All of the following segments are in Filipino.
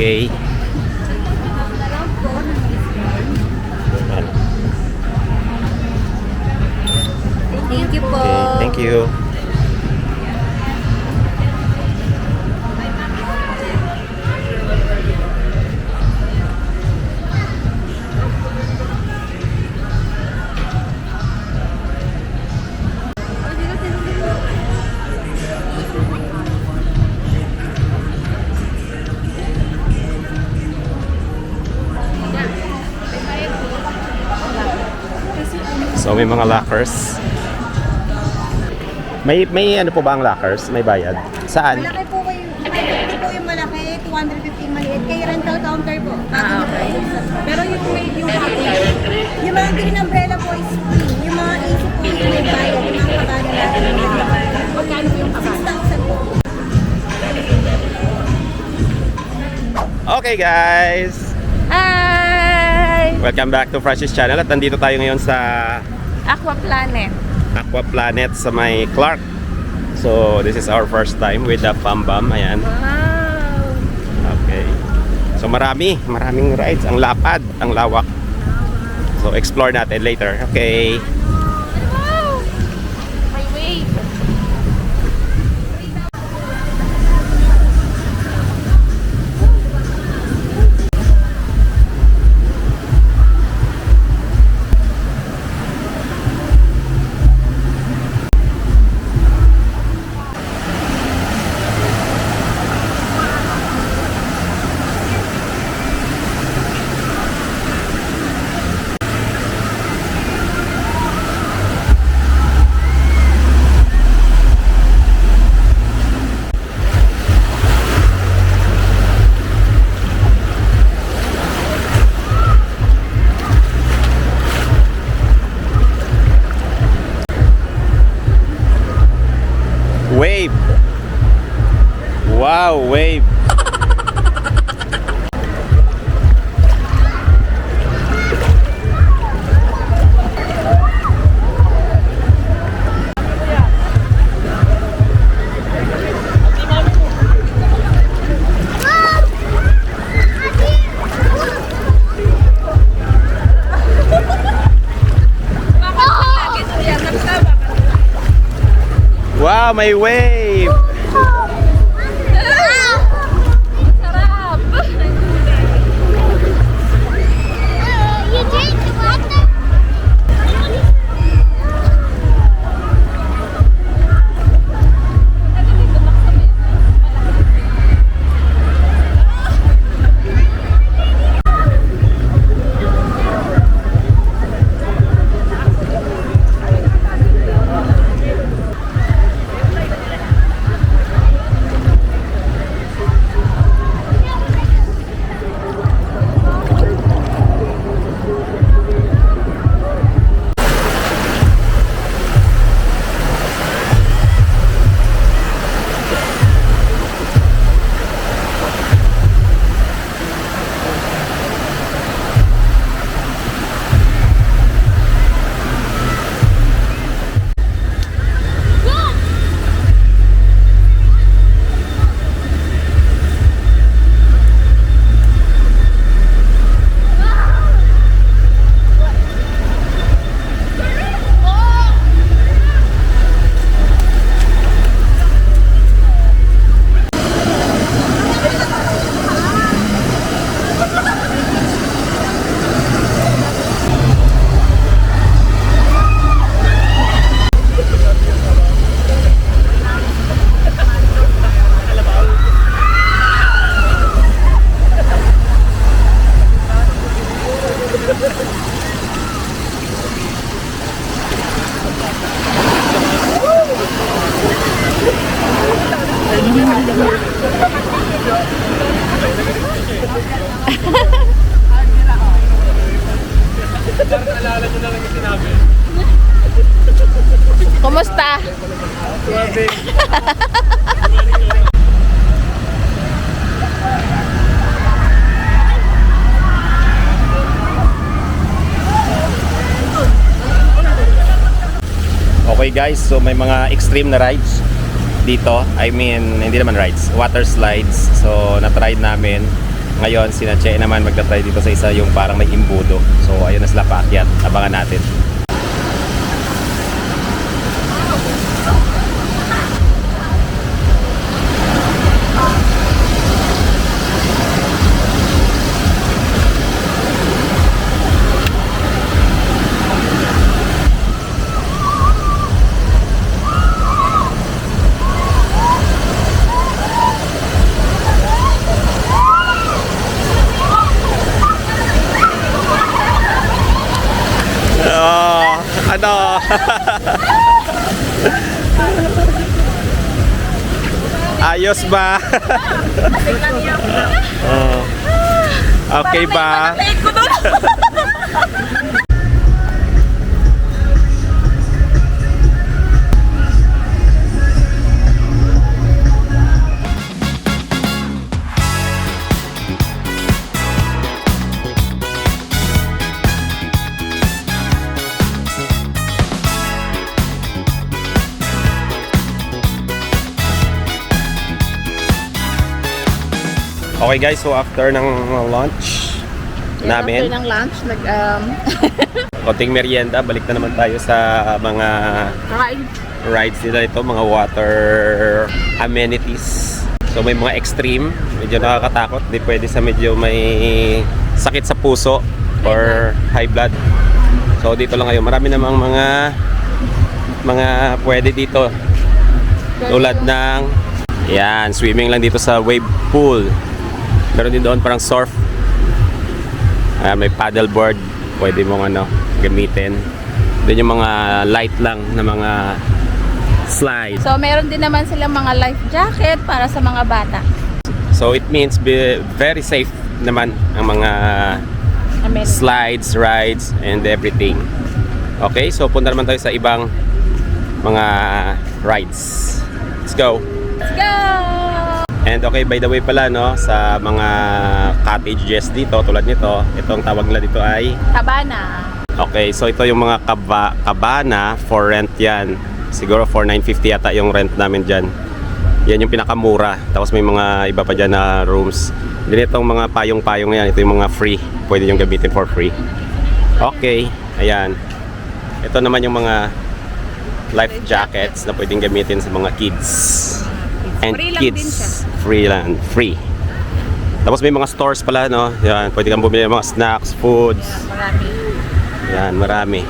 Okay. Thank you po. Okay, thank you. So may mga lockers. May ano po ba ang lockers? May bayad? Saan? Malaki po yung malaki, 250 maliit. Kay rental counter po. Okay. Pero yung package, yung mga green umbrella po is free. Yung mga easy po yung may bayad. Yung mga kabana natin. Magkano po yung kabana? 6,000 po. Okay guys! Hi! Welcome back to Franz's channel at nandito tayo ngayon sa Aqua Planet. Aqua Planet sa may Clark. So this is our first time with the Pambam. Ayan. Wow! Okay. So maraming rides. Ang lapad, ang lawak. So explore natin later. Okay. Wow! May wave. Wave. Wow, wave. Wow, may wave. Sarap! You drink the water? Kumusta? Okay guys, so may mga extreme na rides dito. I mean, hindi naman rides, water slides. So na-try namin. Ngayon, sina Che naman magta-try dito sa isa yung parang may imbudo. So, ayun na sila paakyat. Abangan natin. Ano? Ayos ba? Oh. Okay ba? Okay guys, so after ng lunch namin, after ng lunch, konting merienda, balik na naman tayo sa mga rides nila ito, mga water amenities. So may mga extreme, medyo nakakatakot, di pwede sa medyo may sakit sa puso or high blood. So dito lang kayo, marami namang mga pwede dito. Tulad ng yan, swimming lang dito sa wave pool. Meron din doon parang surf. May paddleboard, pwede mong gamitin. Doon yung mga light lang na mga slide. So meron din naman silang mga life jacket para sa mga bata. So it means very safe naman ang mga slides, rides, and everything. Okay, so punta naman tayo sa ibang mga rides. Let's go! Let's go! And okay, by the way pala, no, sa mga cottages dito, tulad nito, itong tawag nila dito ay Cabana. okay, so ito yung mga cabana for rent yan. Siguro for $950 yata yung rent namin dyan. Yan yung pinakamura. Tapos may mga iba pa dyan na rooms. Din itong mga payong-payong yan, ito yung mga free. Pwede yung gamitin for free. Okay, ayan. Ito naman yung mga life jackets na pwedeng gamitin sa mga kids. And Free lang kids, din siya. free lang, free. Tapos may mga stores pala, no? Yan, pwede kang bumili ng mga snacks, foods. Marami. Yan, marami.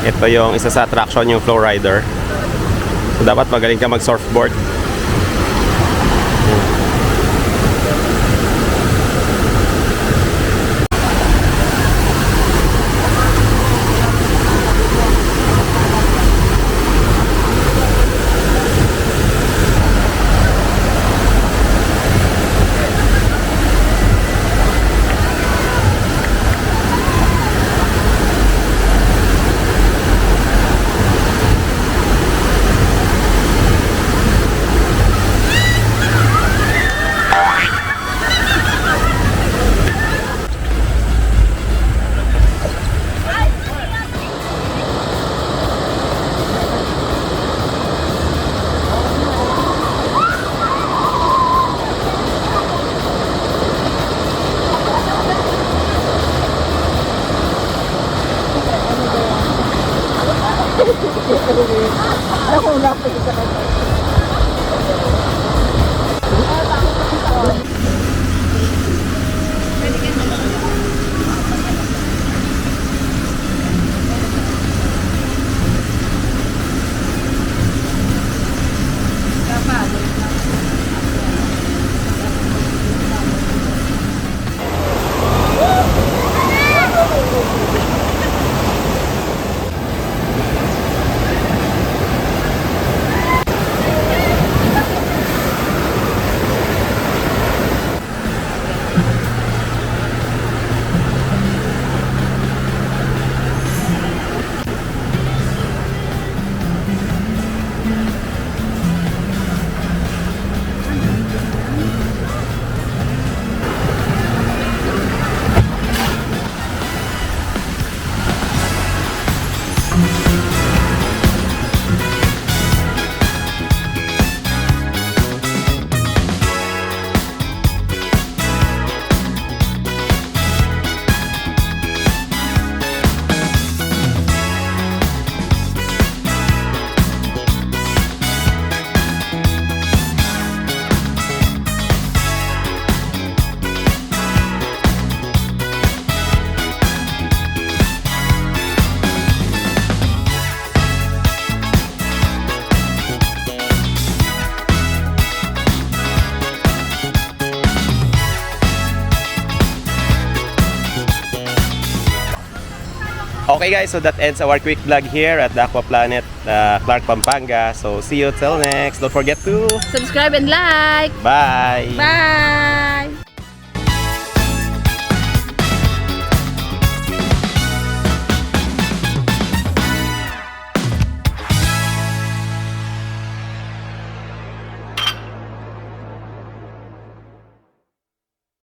Ito yung isa sa attraction, yung flow rider. So dapat magaling ka mag-surfboard. Okay guys, so that ends our quick vlog here at the Aqua Planet, Clark, Pampanga. So see you till next. Don't forget to Subscribe and like. bye. Bye!